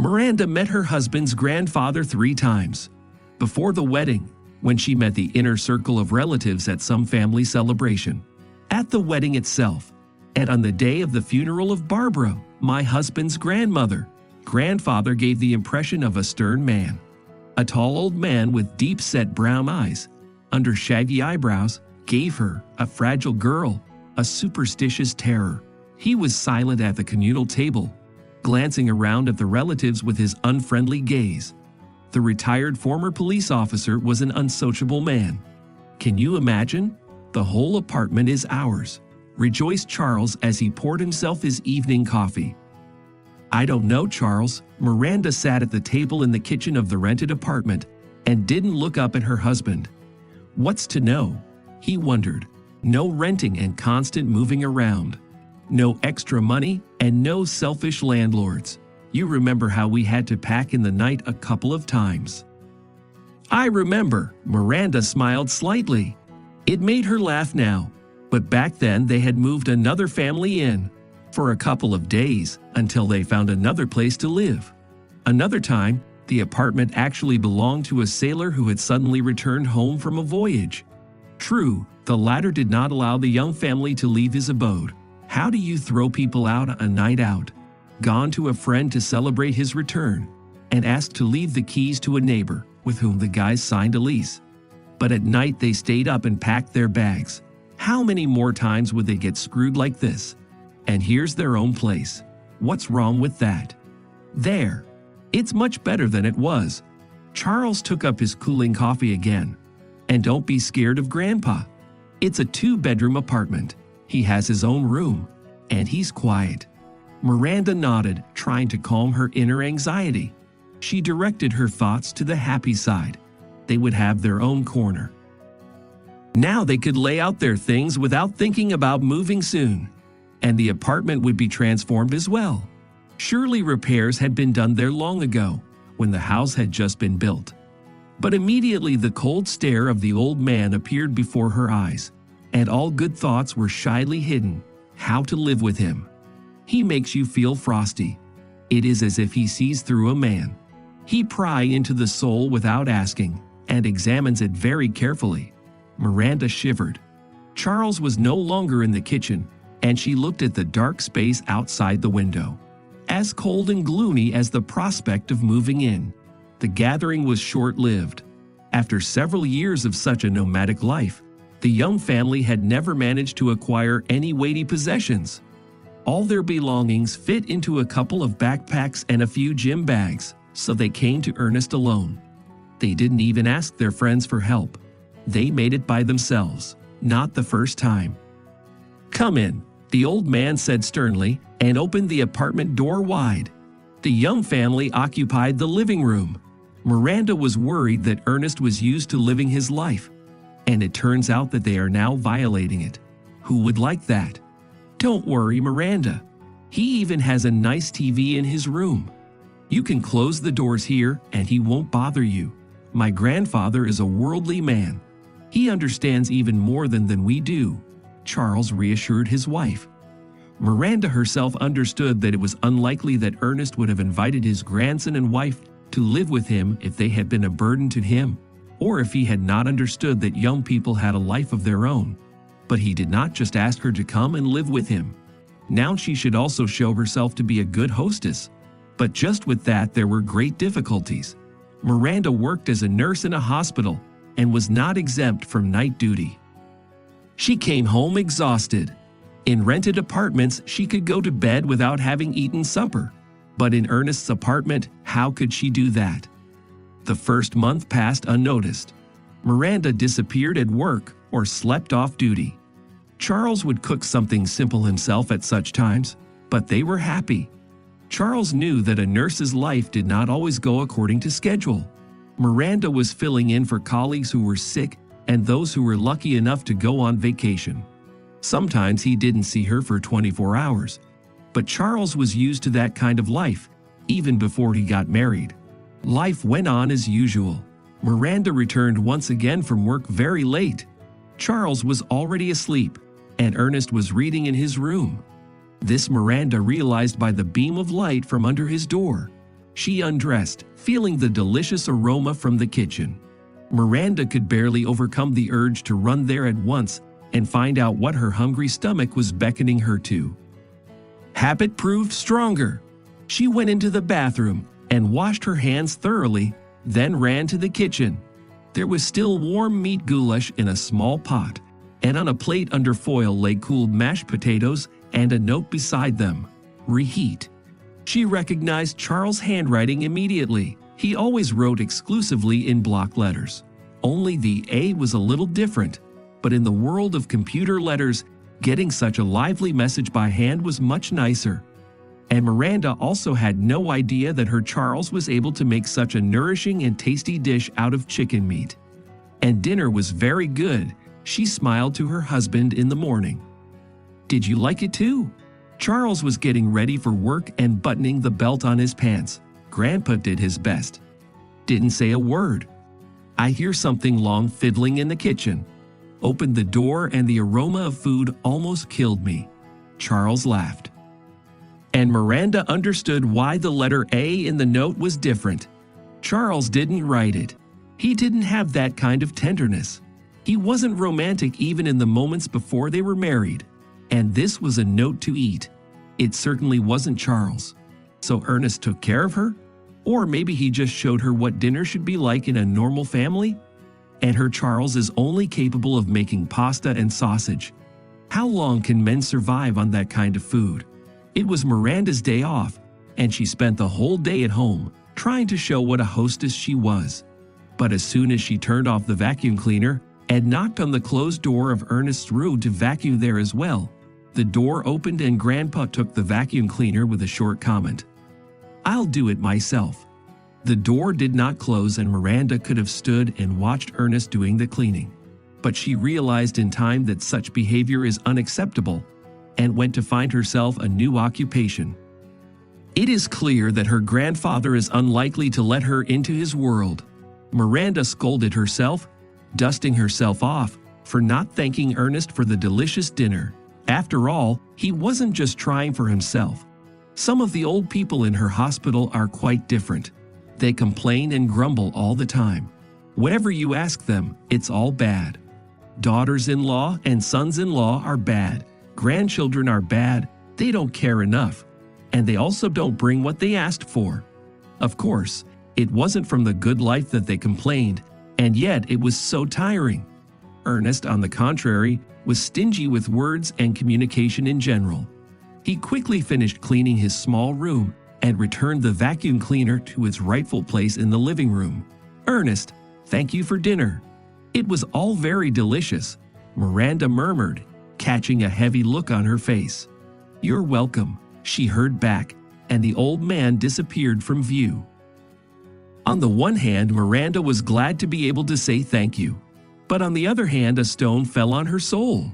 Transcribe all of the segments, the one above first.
Miranda met her husband's grandfather 3 times. Before the wedding, when she met the inner circle of relatives at some family celebration, at the wedding itself, and on the day of the funeral of Barbara, my husband's grandmother. Grandfather gave the impression of a stern man. A tall old man with deep-set brown eyes, under shaggy eyebrows, gave her, a fragile girl, a superstitious terror. He was silent at the communal table, glancing around at the relatives with his unfriendly gaze. The retired former police officer was an unsociable man. "Can you imagine? The whole apartment is ours," rejoiced Charles as he poured himself his evening coffee. "I don't know, Charles." Miranda sat at the table in the kitchen of the rented apartment and didn't look up at her husband. What's to know? He wondered. No renting and constant moving around. No extra money and no selfish landlords. You remember how we had to pack in the night a couple of times. "I remember." Miranda smiled slightly. It made her laugh now, but back then they had moved another family in for a couple of days until they found another place to live. Another time, the apartment actually belonged to a sailor who had suddenly returned home from a voyage. True, the latter did not allow the young family to leave his abode. How do you throw people out a night out? Gone to a friend to celebrate his return, and asked to leave the keys to a neighbor with whom the guys signed a lease. But at night they stayed up and packed their bags. How many more times would they get screwed like this? And here's their own place. What's wrong with that? There. It's much better than it was. Charles took up his cooling coffee again. And don't be scared of Grandpa. It's a 2-bedroom apartment. He has his own room. And he's quiet. Miranda nodded, trying to calm her inner anxiety. She directed her thoughts to the happy side. They would have their own corner. Now they could lay out their things without thinking about moving soon. And the apartment would be transformed as well. Surely repairs had been done there long ago, when the house had just been built. But immediately the cold stare of the old man appeared before her eyes, and all good thoughts were shyly hidden. How to live with him. He makes you feel frosty. It is as if he sees through a man. He pry into the soul without asking, and examines it very carefully. Miranda shivered. Charles was no longer in the kitchen, and she looked at the dark space outside the window. As cold and gloomy as the prospect of moving in. The gathering was short-lived. After several years of such a nomadic life, the young family had never managed to acquire any weighty possessions. All their belongings fit into a couple of backpacks and a few gym bags, so they came to Ernest alone. They didn't even ask their friends for help. They made it by themselves, not the first time. "Come in," the old man said sternly, and opened the apartment door wide. The young family occupied the living room. Miranda was worried that Ernest was used to living his life, and it turns out that they are now violating it. Who would like that? Don't worry, Miranda. He even has a nice TV in his room. You can close the doors here and he won't bother you. My grandfather is a worldly man. He understands even more than we do, Charles reassured his wife. Miranda herself understood that it was unlikely that Ernest would have invited his grandson and wife to live with him if they had been a burden to him, or if he had not understood that young people had a life of their own. But he did not just ask her to come and live with him. Now she should also show herself to be a good hostess. But just with that, there were great difficulties. Miranda worked as a nurse in a hospital and was not exempt from night duty. She came home exhausted. In rented apartments, she could go to bed without having eaten supper. But in Ernest's apartment, how could she do that? The first month passed unnoticed. Miranda disappeared at work or slept off duty. Charles would cook something simple himself at such times, but they were happy. Charles knew that a nurse's life did not always go according to schedule. Miranda was filling in for colleagues who were sick and those who were lucky enough to go on vacation. Sometimes he didn't see her for 24 hours, but Charles was used to that kind of life, even before he got married. Life went on as usual. Miranda returned once again from work very late. Charles was already asleep, and Ernest was reading in his room. This Miranda realized by the beam of light from under his door. She undressed, feeling the delicious aroma from the kitchen. Miranda could barely overcome the urge to run there at once and find out what her hungry stomach was beckoning her to. Habit proved stronger. She went into the bathroom and washed her hands thoroughly, then ran to the kitchen. There was still warm meat goulash in a small pot, and on a plate under foil lay cooled mashed potatoes and a note beside them: reheat. She recognized Charles' handwriting immediately. He always wrote exclusively in block letters. Only the A was a little different, but in the world of computer letters, getting such a lively message by hand was much nicer. And Miranda also had no idea that her Charles was able to make such a nourishing and tasty dish out of chicken meat. And dinner was very good. She smiled to her husband in the morning. "Did you like it too?" Charles was getting ready for work and buttoning the belt on his pants. Grandpa did his best. Didn't say a word. I hear something long fiddling in the kitchen. Opened the door and the aroma of food almost killed me. Charles laughed. And Miranda understood why the letter A in the note was different. Charles didn't write it. He didn't have that kind of tenderness. He wasn't romantic even in the moments before they were married. And this was a note to eat. It certainly wasn't Charles. So Ernest took care of her? Or maybe he just showed her what dinner should be like in a normal family? And her Charles is only capable of making pasta and sausage. How long can men survive on that kind of food? It was Miranda's day off, and she spent the whole day at home, trying to show what a hostess she was. But as soon as she turned off the vacuum cleaner and knocked on the closed door of Ernest's room to vacuum there as well, the door opened and Grandpa took the vacuum cleaner with a short comment. "I'll do it myself." The door did not close and Miranda could have stood and watched Ernest doing the cleaning. But she realized in time that such behavior is unacceptable and went to find herself a new occupation. It is clear that her grandfather is unlikely to let her into his world. Miranda scolded herself, dusting herself off for not thanking Ernest for the delicious dinner. After all, he wasn't just trying for himself. Some of the old people in her hospital are quite different. They complain and grumble all the time. Whatever you ask them, it's all bad. Daughters-in-law and sons-in-law are bad. Grandchildren are bad. They don't care enough. And they also don't bring what they asked for. Of course, it wasn't from the good life that they complained, and yet it was so tiring. Ernest, on the contrary, was stingy with words and communication in general. He quickly finished cleaning his small room and returned the vacuum cleaner to its rightful place in the living room. "Ernest, thank you for dinner. It was all very delicious," Miranda murmured, catching a heavy look on her face. "You're welcome," she heard back, and the old man disappeared from view. On the one hand, Miranda was glad to be able to say thank you. But on the other hand, a stone fell on her soul.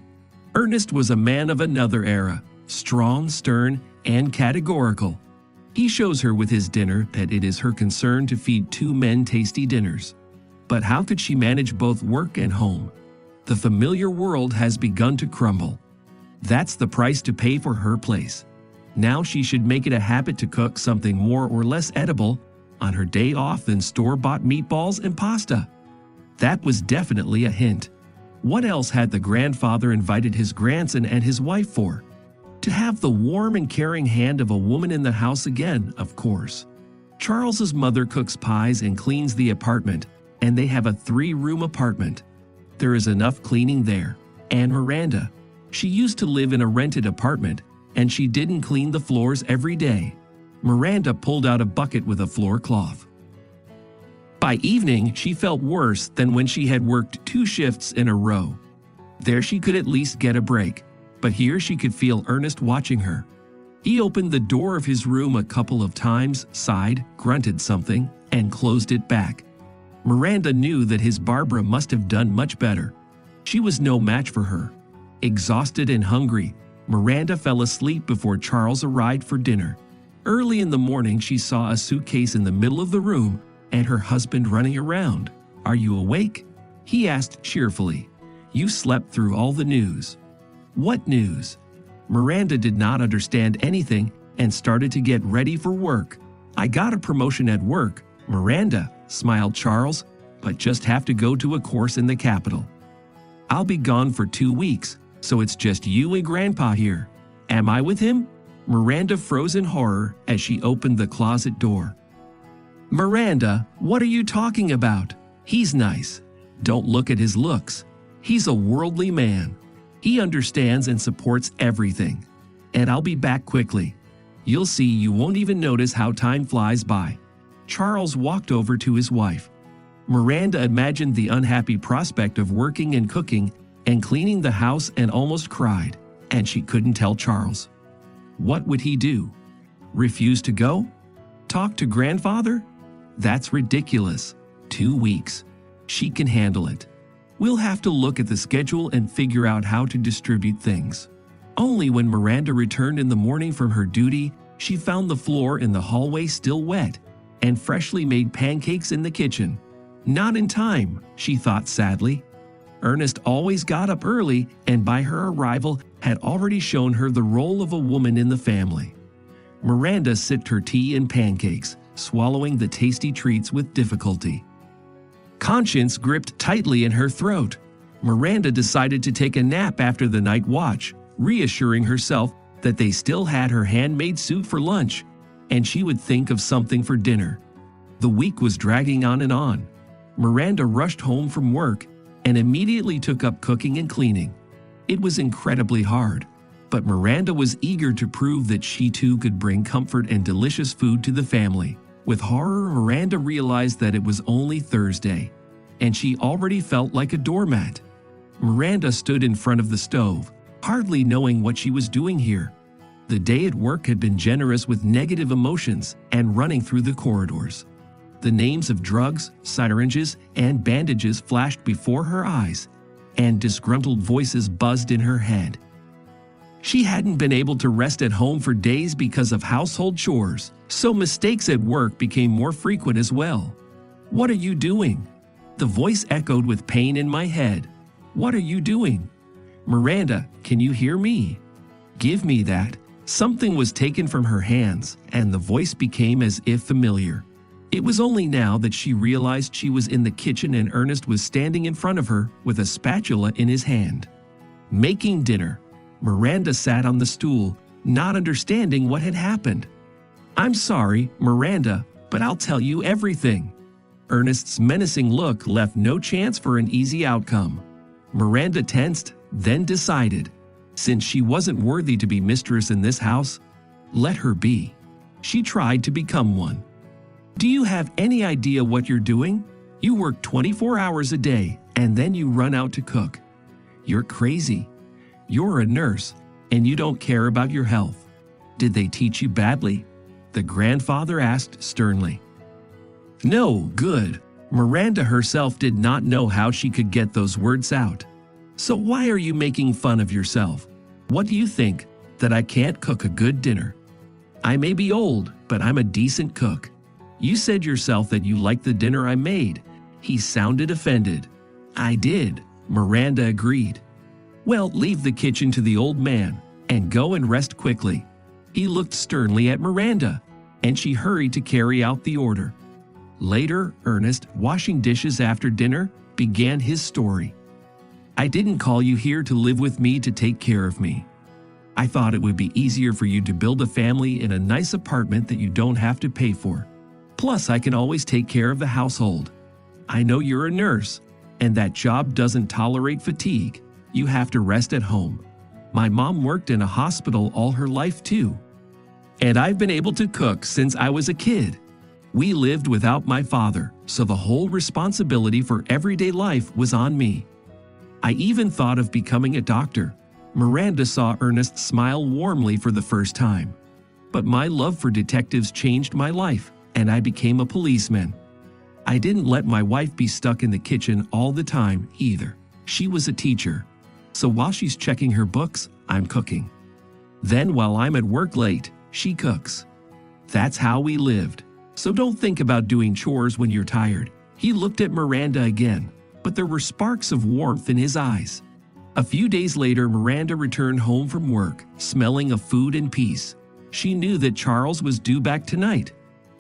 Ernest was a man of another era, strong, stern, and categorical. He shows her with his dinner that it is her concern to feed two men tasty dinners. But how could she manage both work and home? The familiar world has begun to crumble. That's the price to pay for her place. Now she should make it a habit to cook something more or less edible on her day off than store-bought meatballs and pasta. That was definitely a hint. What else had the grandfather invited his grandson and his wife for? To have the warm and caring hand of a woman in the house again, of course. Charles's mother cooks pies and cleans the apartment, and they have a 3-room apartment. There is enough cleaning there. And Miranda, she used to live in a rented apartment, and she didn't clean the floors every day. Miranda pulled out a bucket with a floor cloth. By evening, she felt worse than when she had worked 2 shifts in a row. There she could at least get a break, but here she could feel Ernest watching her. He opened the door of his room a couple of times, sighed, grunted something, and closed it back. Miranda knew that his Barbara must have done much better. She was no match for her. Exhausted and hungry, Miranda fell asleep before Charles arrived for dinner. Early in the morning, she saw a suitcase in the middle of the room and her husband running around. "Are you awake?" he asked cheerfully. "You slept through all the news." "What news?" Miranda did not understand anything and started to get ready for work. "I got a promotion at work, Miranda," smiled Charles, "but just have to go to a course in the capital. I'll be gone for 2 weeks, so it's just you and Grandpa here. Am I with him?" Miranda froze in horror as she opened the closet door. "Miranda, what are you talking about? He's nice. Don't look at his looks. He's a worldly man. He understands and supports everything. And I'll be back quickly. You'll see you won't even notice how time flies by." Charles walked over to his wife. Miranda imagined the unhappy prospect of working and cooking and cleaning the house and almost cried, and she couldn't tell Charles. What would he do? Refuse to go? Talk to grandfather? That's ridiculous. 2 weeks. She can handle it. We'll have to look at the schedule and figure out how to distribute things. Only when Miranda returned in the morning from her duty, she found the floor in the hallway still wet and freshly made pancakes in the kitchen. Not in time, she thought sadly. Ernest always got up early and by her arrival had already shown her the role of a woman in the family. Miranda sipped her tea and pancakes, swallowing the tasty treats with difficulty. Conscience gripped tightly in her throat. Miranda decided to take a nap after the night watch, reassuring herself that they still had her handmade soup for lunch, and she would think of something for dinner. The week was dragging on and on. Miranda rushed home from work and immediately took up cooking and cleaning. It was incredibly hard, but Miranda was eager to prove that she too could bring comfort and delicious food to the family. With horror, Miranda realized that it was only Thursday, and she already felt like a doormat. Miranda stood in front of the stove, hardly knowing what she was doing here. The day at work had been generous with negative emotions and running through the corridors. The names of drugs, syringes, and bandages flashed before her eyes, and disgruntled voices buzzed in her head. She hadn't been able to rest at home for days because of household chores, so mistakes at work became more frequent as well. "What are you doing?" The voice echoed with pain in my head. "What are you doing? Miranda, can you hear me? Give me that." Something was taken from her hands, and the voice became as if familiar. It was only now that she realized she was in the kitchen and Ernest was standing in front of her with a spatula in his hand. Making dinner. Miranda sat on the stool, not understanding what had happened. "I'm sorry, Miranda, but I'll tell you everything." Ernest's menacing look left no chance for an easy outcome. Miranda tensed, then decided. Since she wasn't worthy to be mistress in this house, let her be. She tried to become one. "Do you have any idea what you're doing? You work 24 hours a day, and then you run out to cook. You're crazy. You're a nurse, and you don't care about your health. Did they teach you badly?" the grandfather asked sternly. No, good. Miranda herself did not know how she could get those words out. "So why are you making fun of yourself? What do you think, that I can't cook a good dinner? I may be old, but I'm a decent cook. You said yourself that you liked the dinner I made." He sounded offended. "I did," Miranda agreed. "Well, leave the kitchen to the old man and go and rest quickly." He looked sternly at Miranda, and she hurried to carry out the order. Later, Ernest, washing dishes after dinner, began his story. "I didn't call you here to live with me to take care of me. I thought it would be easier for you to build a family in a nice apartment that you don't have to pay for. Plus, I can always take care of the household. I know you're a nurse, and that job doesn't tolerate fatigue. You have to rest at home. My mom worked in a hospital all her life too. And I've been able to cook since I was a kid. We lived without my father, so the whole responsibility for everyday life was on me. I even thought of becoming a doctor." Miranda saw Ernest smile warmly for the first time. "But my love for detectives changed my life, and I became a policeman. I didn't let my wife be stuck in the kitchen all the time either. She was a teacher, so while she's checking her books, I'm cooking. Then while I'm at work late, she cooks. That's how we lived. So don't think about doing chores when you're tired." He looked at Miranda again, but there were sparks of warmth in his eyes. A few days later, Miranda returned home from work, smelling of food and peace. She knew that Charles was due back tonight,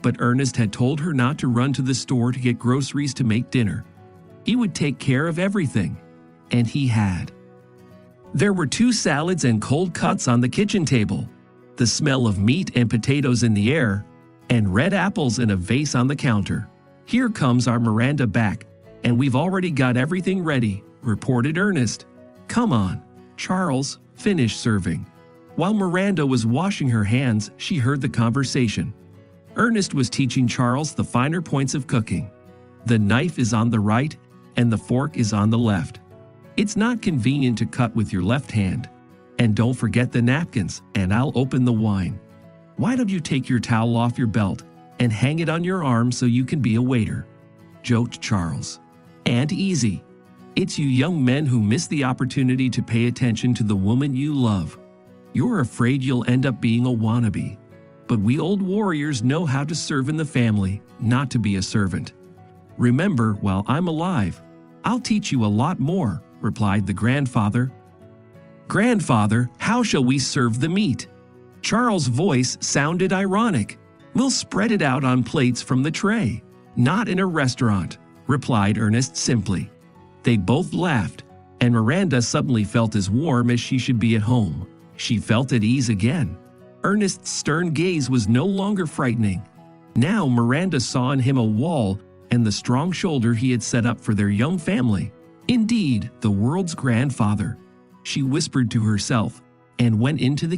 But Ernest had told her not to run to the store to get groceries to make dinner. He would take care of everything, and he had. There were 2 salads and cold cuts on the kitchen table, the smell of meat and potatoes in the air, and red apples in a vase on the counter. "Here comes our Miranda back, and we've already got everything ready," reported Ernest. "Come on." Charles finished serving. While Miranda was washing her hands, she heard the conversation. Ernest was teaching Charles the finer points of cooking. The knife is on the right and the fork is on the left. It's not convenient to cut with your left hand. And don't forget the napkins, and I'll open the wine. Why don't you take your towel off your belt and hang it on your arm so you can be a waiter?" joked Charles. "And easy. It's you young men who miss the opportunity to pay attention to the woman you love. You're afraid you'll end up being a wannabe. But we old warriors know how to serve in the family, not to be a servant. Remember, while I'm alive, I'll teach you a lot more," replied the grandfather. "Grandfather, how shall we serve the meat?" Charles' voice sounded ironic. "We'll spread it out on plates from the tray. Not in a restaurant," replied Ernest simply. They both laughed, and Miranda suddenly felt as warm as she should be at home. She felt at ease again. Ernest's stern gaze was no longer frightening. Now Miranda saw in him a wall and the strong shoulder he had set up for their young family. Indeed, the world's grandfather. She whispered to herself and went into the